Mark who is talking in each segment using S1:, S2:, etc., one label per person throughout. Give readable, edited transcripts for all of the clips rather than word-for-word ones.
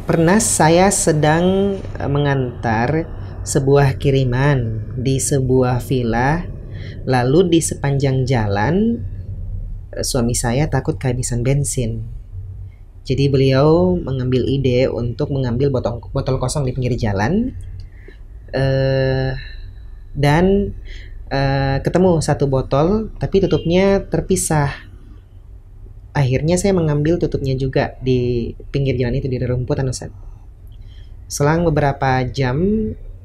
S1: Pernah saya sedang mengantar sebuah kiriman di sebuah villa, lalu di sepanjang jalan suami saya takut kehabisan bensin. Jadi beliau mengambil ide untuk mengambil botol kosong di pinggir jalan, eh, dan ketemu satu botol tapi tutupnya terpisah. Akhirnya saya mengambil tutupnya juga di pinggir jalan itu, di rerumputan, Ustaz. Selang beberapa jam,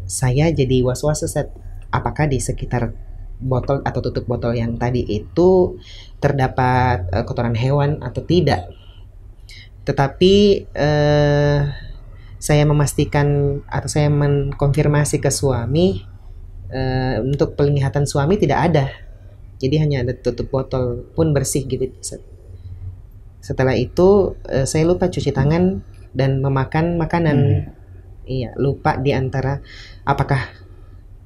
S1: saya jadi was-was, Ustaz. Apakah di sekitar botol atau tutup botol yang tadi itu terdapat kotoran hewan atau tidak? Tetapi saya memastikan atau saya mengkonfirmasi ke suami, untuk penglihatan suami tidak ada. Jadi hanya ada tutup botol pun bersih gitu, Ustaz. Setelah itu saya lupa cuci tangan dan memakan makanan. Iya, lupa di antara apakah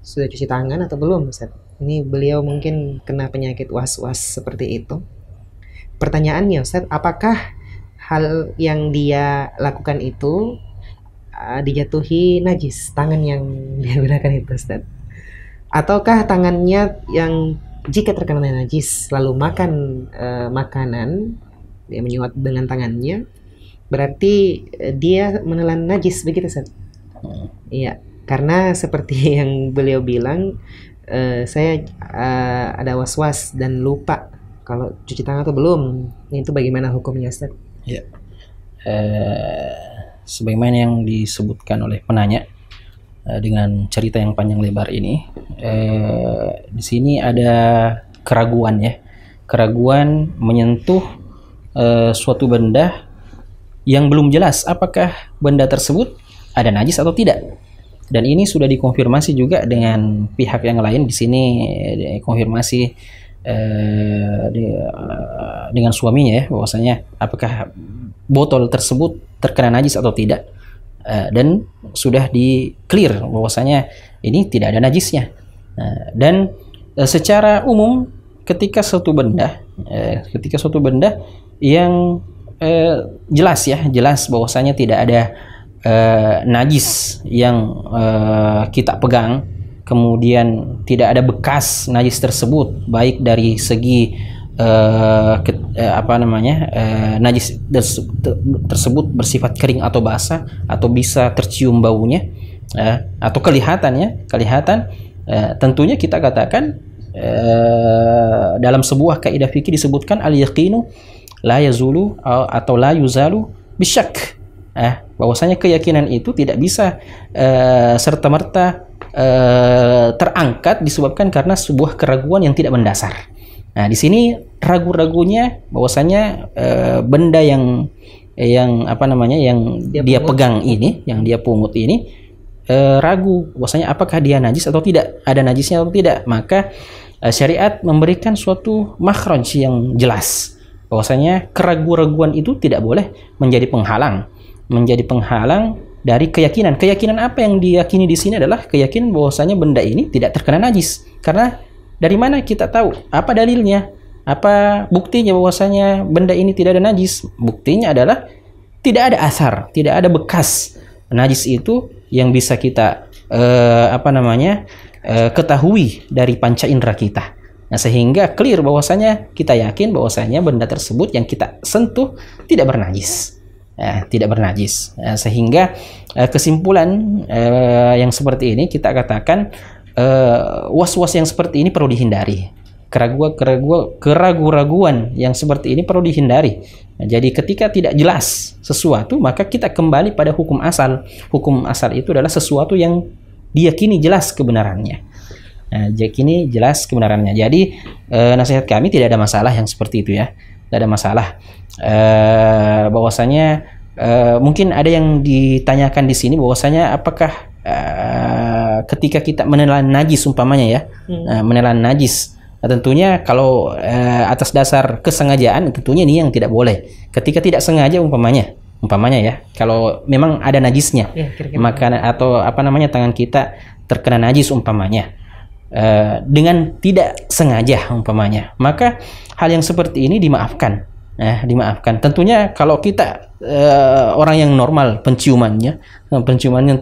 S1: sudah cuci tangan atau belum, Ustaz. Ini beliau mungkin kena penyakit was-was seperti itu. Pertanyaannya, Ustaz, apakah hal yang dia lakukan itu dijatuhi najis, tangan yang dia gunakan itu, Ustaz? Ataukah tangannya yang jika terkena najis lalu makan makanan, dia menyuap dengan tangannya, berarti dia menelan najis, begitu, Ustaz? Iya, karena seperti yang beliau bilang, saya ada was-was dan lupa kalau cuci tangan atau belum. Itu bagaimana hukumnya, Ustaz?
S2: Ya, sebagaimana yang disebutkan oleh penanya dengan cerita yang panjang lebar ini, di sini ada keraguan ya, keraguan menyentuh suatu benda yang belum jelas apakah benda tersebut ada najis atau tidak. Dan ini sudah dikonfirmasi juga dengan pihak yang lain. Di sini konfirmasi dengan suaminya ya, bahwasanya apakah botol tersebut terkena najis atau tidak. Dan sudah di clear bahwasanya ini tidak ada najisnya. Dan secara umum ketika suatu benda yang jelas bahwasanya tidak ada najis yang kita pegang, kemudian tidak ada bekas najis tersebut, baik dari segi najis tersebut bersifat kering atau basah, atau bisa tercium baunya, atau kelihatan, tentunya kita katakan dalam sebuah kaidah fikih disebutkan al-yaqinu la yazulu atau la yuzalu bisyak, bahwasanya keyakinan itu tidak bisa serta-merta terangkat disebabkan karena sebuah keraguan yang tidak mendasar. Nah, di sini ragu-ragunya bahwasanya benda yang dia pegang ini, yang dia pungut ini, ragu bahwasanya apakah dia najis atau tidak, ada najisnya atau tidak. Maka syariat memberikan suatu makhraj yang jelas bahwasanya keraguan-raguan itu tidak boleh menjadi penghalang dari keyakinan. Keyakinan apa yang diyakini di sini adalah keyakinan bahwasanya benda ini tidak terkena najis. Karena dari mana kita tahu? Apa dalilnya? Apa buktinya bahwasanya benda ini tidak ada najis? Buktinya adalah tidak ada asar, tidak ada bekas najis itu yang bisa kita ketahui dari panca indera kita. Nah, sehingga clear bahwasanya kita yakin bahwasanya benda tersebut yang kita sentuh tidak bernajis. Sehingga kesimpulan yang seperti ini kita katakan was-was yang seperti ini perlu dihindari. Keraguan-raguan yang seperti ini perlu dihindari. Nah, jadi ketika tidak jelas sesuatu, maka kita kembali pada hukum asal. Hukum asal itu adalah sesuatu yang diyakini jelas kebenarannya. Jadi nasihat kami tidak ada masalah yang seperti itu ya. Tidak ada masalah. Bahwasanya mungkin ada yang ditanyakan di sini bahwasanya apakah ketika kita menelan najis umpamanya ya, menelan najis, tentunya kalau atas dasar kesengajaan, tentunya ini yang tidak boleh. Ketika tidak sengaja umpamanya ya, kalau memang ada najisnya, maka tangan kita terkena najis umpamanya, dengan tidak sengaja umpamanya, maka hal yang seperti ini dimaafkan. dimaafkan. Tentunya kalau kita orang yang normal penciumannya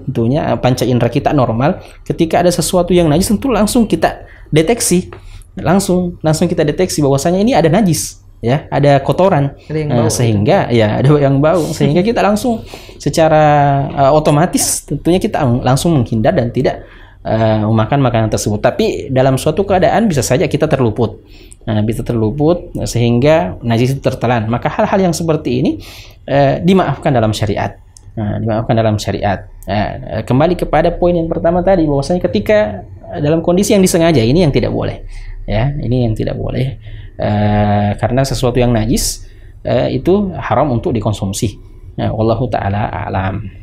S2: tentunya panca indera kita normal, ketika ada sesuatu yang najis tentu langsung kita deteksi, langsung kita deteksi bahwasanya ini ada najis, ya, ada kotoran,
S1: Ada yang bau,
S2: sehingga ya ada yang bau, sehingga kita langsung secara otomatis tentunya kita langsung menghindar dan tidak memakan makanan tersebut. Tapi dalam suatu keadaan bisa saja kita terluput, sehingga najis itu tertelan. Maka hal-hal yang seperti ini dimaafkan dalam syariat. Kembali kepada poin yang pertama tadi, bahwasanya ketika dalam kondisi yang disengaja, ini yang tidak boleh, ya, ini yang tidak boleh, karena sesuatu yang najis itu haram untuk dikonsumsi. Wallahu taala a'lam.